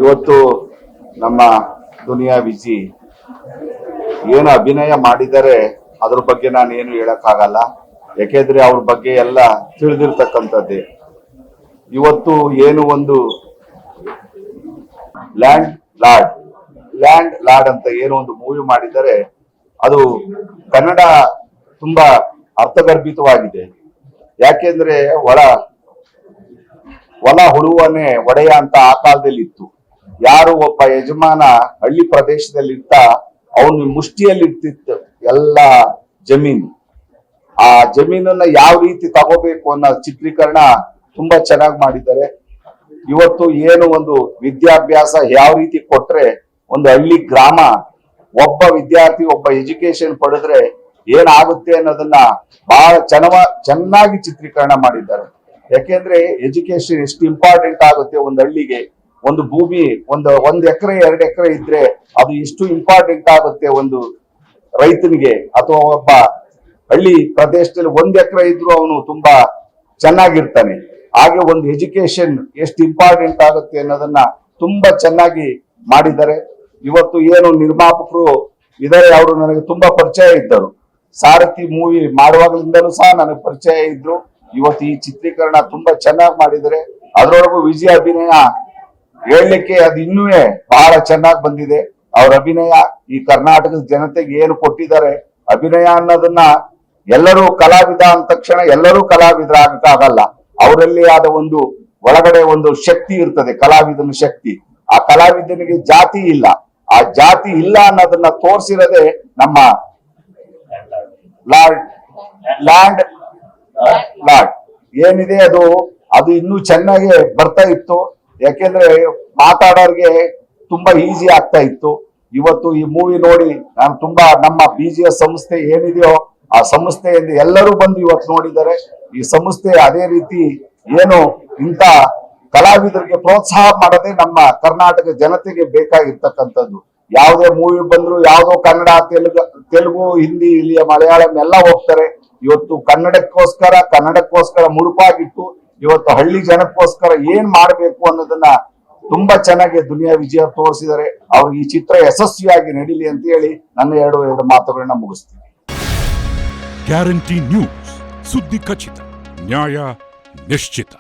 ಇವತ್ತು ನಮ್ಮ ದುನಿಯಾ ವಿಜಿ ಏನು ಅಭಿನಯ ಮಾಡಿದರೆ ಅದ್ರ ಬಗ್ಗೆ ನಾನು ಏನು ಹೇಳಕ್ಕಾಗಲ್ಲ. ಯಾಕೆಂದ್ರೆ ಅವ್ರ ಬಗ್ಗೆ ಎಲ್ಲ ತಿಳಿದಿರ್ತಕ್ಕಂಥದ್ದೇ. ಇವತ್ತು ಏನು ಒಂದು ಲ್ಯಾಂಡ್ ಲಾರ್ಡ್ ಅಂತ ಏನು ಒಂದು ಮೂವಿ ಮಾಡಿದರೆ ಅದು ಕನ್ನಡ ತುಂಬಾ ಅರ್ಥಗರ್ಭಿತವಾಗಿದೆ. ಯಾಕೆಂದ್ರೆ ಹೊಲ ಹುಡುವನೆ ಒಡೆಯ ಅಂತ ಆ ಕಾಲದಲ್ಲಿ ಇತ್ತು. ಯಾರು ಒಬ್ಬ ಯಜಮಾನ ಹಳ್ಳಿ ಪ್ರದೇಶದಲ್ಲಿ ಇರ್ತ ಅವನು ಮುಷ್ಟಿಯಲ್ಲಿ ಇರ್ತಿತ್ತು ಎಲ್ಲ ಜಮೀನು. ಆ ಜಮೀನನ್ನ ಯಾವ ರೀತಿ ತಗೋಬೇಕು ಅನ್ನೋ ಚಿತ್ರೀಕರಣ ತುಂಬಾ ಚೆನ್ನಾಗಿ ಮಾಡಿದ್ದಾರೆ. ಇವತ್ತು ಏನು ಒಂದು ವಿದ್ಯಾಭ್ಯಾಸ ಯಾವ ರೀತಿ ಕೊಟ್ರೆ ಒಂದು ಹಳ್ಳಿ ಗ್ರಾಮ ಒಬ್ಬ ವಿದ್ಯಾರ್ಥಿ ಒಬ್ಬ ಎಜುಕೇಶನ್ ಪಡೆದ್ರೆ ಏನಾಗುತ್ತೆ ಅನ್ನೋದನ್ನ ಬಹಳ ಚೆನ್ನಾಗಿ ಚಿತ್ರೀಕರಣ ಮಾಡಿದ್ದಾರೆ. ಯಾಕೆಂದ್ರೆ ಎಜುಕೇಶನ್ ಎಷ್ಟು ಇಂಪಾರ್ಟೆಂಟ್ ಆಗುತ್ತೆ ಒಂದು ಹಳ್ಳಿಗೆ. ಒಂದು ಭೂಮಿ ಒಂದ್ ಎಕರೆ 2 ಎಕರೆ ಇದ್ರೆ ಅದು ಎಷ್ಟು ಇಂಪಾರ್ಟೆಂಟ್ ಆಗುತ್ತೆ ಒಂದು ರೈತನಿಗೆ. ಅಥವಾ ಒಬ್ಬ ಹಳ್ಳಿ ಪ್ರದೇಶದಲ್ಲಿ 1 ಎಕರೆ ಇದ್ರು ಅವನು ತುಂಬಾ ಚೆನ್ನಾಗಿರ್ತಾನೆ. ಹಾಗೆ ಒಂದು ಎಜುಕೇಶನ್ ಎಷ್ಟು ಇಂಪಾರ್ಟೆಂಟ್ ಆಗುತ್ತೆ ಅನ್ನೋದನ್ನ ತುಂಬಾ ಚೆನ್ನಾಗಿ ಮಾಡಿದ್ದಾರೆ. ಇವತ್ತು ಏನು ನಿರ್ಮಾಪಕರು ಇದಾರೆ ಅವರು ನನಗೆ ತುಂಬಾ ಪರಿಚಯ ಇದ್ದರು. ಸಾರಥಿ ಮೂವಿ ಮಾಡುವಾಗಲಿಂದಲೂ ಸಹ ನನಗೆ ಪರಿಚಯ ಇದ್ರು. ಇವತ್ತು ಈ ಚಿತ್ರೀಕರಣ ತುಂಬಾ ಚೆನ್ನಾಗಿ ಮಾಡಿದ್ದಾರೆ. ಅದರೊಳಗೂ ವಿಜಯ ಅಭಿನಯ ಹೇಳಲಿಕ್ಕೆ ಅದು ಇನ್ನೂ ಬಹಳ ಚೆನ್ನಾಗಿ ಬಂದಿದೆ. ಅವ್ರ ಅಭಿನಯ ಈ ಕರ್ನಾಟಕದ ಜನತೆಗೆ ಏನು ಕೊಟ್ಟಿದ್ದಾರೆ ಅಭಿನಯ ಅನ್ನೋದನ್ನ ಎಲ್ಲರೂ ಕಲಾವಿದ ಅಂದ ತಕ್ಷಣ ಎಲ್ಲರೂ ಕಲಾವಿದರಾಗಕ್ಕಾಗಲ್ಲ. ಅವರಲ್ಲಿ ಆದ ಒಂದು ಒಳಗಡೆ ಒಂದು ಶಕ್ತಿ ಇರ್ತದೆ, ಕಲಾವಿದನ ಶಕ್ತಿ. ಆ ಕಲಾವಿದನಿಗೆ ಜಾತಿ ಇಲ್ಲ. ಆ ಜಾತಿ ಇಲ್ಲ ಅನ್ನೋದನ್ನ ತೋರಿಸಿರೋದೇ ನಮ್ಮ ಲ್ಯಾಂಡ್ ಏನಿದೆ ಅದು ಇನ್ನೂ ಚೆನ್ನಾಗಿ ಬರ್ತಾ ಇತ್ತು. ಯಾಕೆಂದ್ರೆ ಮಾತಾಡೋರ್ಗೆ ತುಂಬಾ ಈಸಿ ಆಗ್ತಾ ಇತ್ತು. ಇವತ್ತು ಈ ಮೂವಿ ನೋಡಿ ನಾನು ತುಂಬಾ ನಮ್ಮ BGS ಸಂಸ್ಥೆ ಏನಿದೆಯೋ ಆ ಸಂಸ್ಥೆಯಿಂದ ಎಲ್ಲರೂ ಬಂದು ಇವತ್ತು ನೋಡಿದ್ದಾರೆ. ಈ ಸಂಸ್ಥೆ ಅದೇ ರೀತಿ ಏನು ಇಂಥ ಕಲಾವಿದರಿಗೆ ಪ್ರೋತ್ಸಾಹ ಮಾಡೋದೇ ನಮ್ಮ ಕರ್ನಾಟಕ ಜನತೆಗೆ ಬೇಕಾಗಿರ್ತಕ್ಕಂಥದ್ದು. ಯಾವುದೇ ಮೂವಿ ಬಂದ್ರು ಯಾವುದೋ ಕನ್ನಡ, ತೆಲುಗು, ಹಿಂದಿ, ಇಲ್ಲಿಯ ಮಲಯಾಳಂ ಎಲ್ಲ ಹೋಗ್ತಾರೆ. ಇವತ್ತು ಕನ್ನಡಕ್ಕೋಸ್ಕರ ಮುಡುಪಾಗಿಟ್ಟು ಇವತ್ತು ಹಳ್ಳಿ ಜನಕ್ಕೋಸ್ಕರ ಏನ್ ಮಾಡ್ಬೇಕು ಅನ್ನೋದನ್ನ ತುಂಬಾ ಚೆನ್ನಾಗಿ ದುನಿಯಾ ವಿಜಯ ತೋರಿಸಿದ್ದಾರೆ. ಅವ್ರಿಗೆ ಈ ಚಿತ್ರ ಯಶಸ್ವಿಯಾಗಿ ನಡೀಲಿ ಅಂತ ಹೇಳಿ ನನ್ನ ಎರಡು ಮಾತುಗಳನ್ನ ಮುಗಿಸ್ತೀನಿ. ಗ್ಯಾರಂಟಿ ನ್ಯೂಸ್, ಸುದ್ದಿ ಖಚಿತ, ನ್ಯಾಯ ನಿಶ್ಚಿತ.